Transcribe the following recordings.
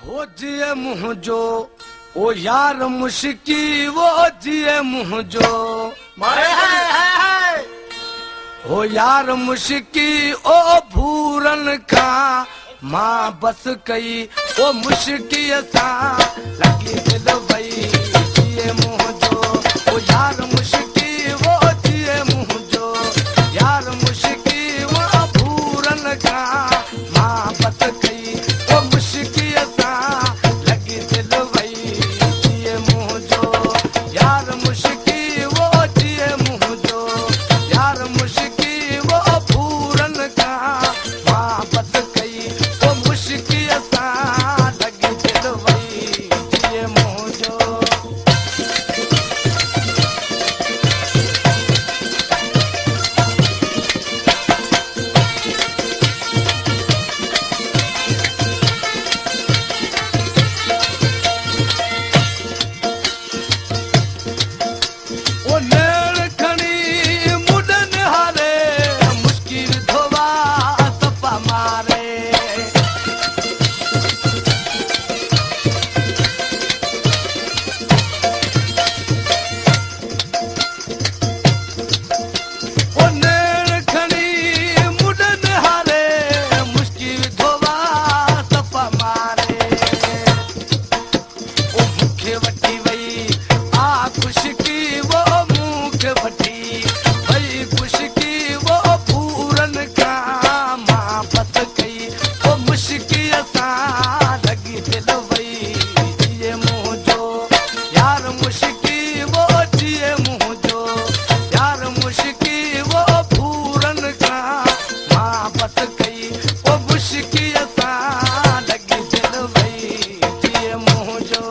हो जिए मुझो ओ यार मुश्की वो जिए मुझो हो यार मुश्की ओ भूरन का मां बस कई ओ मुश्की सा लगी दिल भई जिए मुझो ओ यार मुश्की वो जिए मुझो यार मुश्की वो भूरन का मां बस कई ओ मुश्की सा लगी दिल भई जिए मुझो यार मुश्की वो जिए मुझो यार मुश्की वो भूरन का मां बस कई ओ मुश्की सा लगी दिल भई जिए मुझो ओ नेड़ खणी मुडन हारे मुश्किल धोवा सपा मारे ओ नेड़ खणी मुडन हारे मुश्किल धोवा सपा मारे ओ मुखे वठी वई आ खुशकी वो मुख वठी वई खुशकी वो पूरन का मां बस कई ओ मुश्की सा लगी दिल वई जिए मुझो यार मुश्की वो जिए मुझो यार मुश्की वो पूरन का मां बस कई ओ मुश्की सा लगी दिल वई जिए मुझो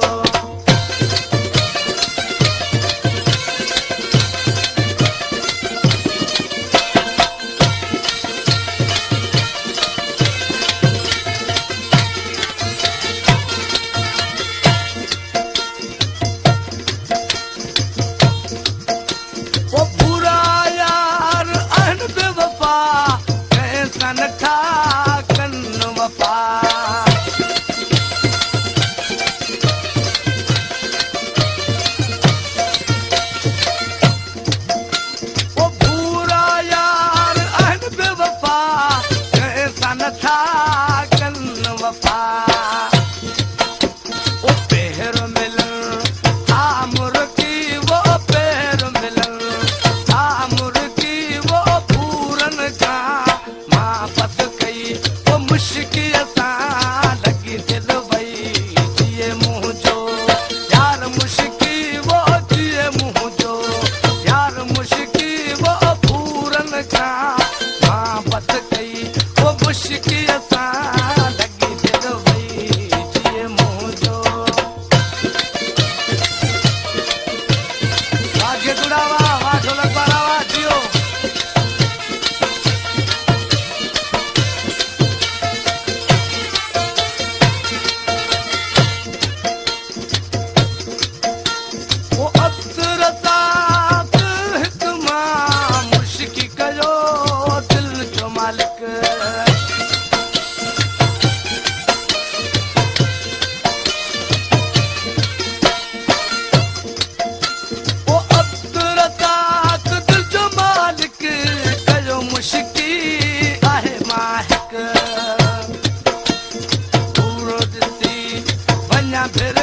वो बुरा यार अहन बेवफा कैसा न था कन वफा वो बुरा यार अहन बेवफा कैसा न था कन वफा ओ पेर मिलन आमुर की वो पेर मिलन आमुर की वो पूरन का मां बस कई वो मुश्की सा लगी दिल भई जिए मुझो यार मुश्की वो जिए मुझो यार मुश्की वो पूरन का मां बस कई वो मुश्की सा लगी दिल भई जिए मुझो वाघे दुड़ावा वा ढोलक बारावा जियो ओ अब्दुल रज़ाक हिकमा मुश्की कयो दिल जो मालिक ओ अब्दुल रज़ाक दिल जो मालिक कयो मुश्की आहे माहिक पूरो ॾिसी वञा फिर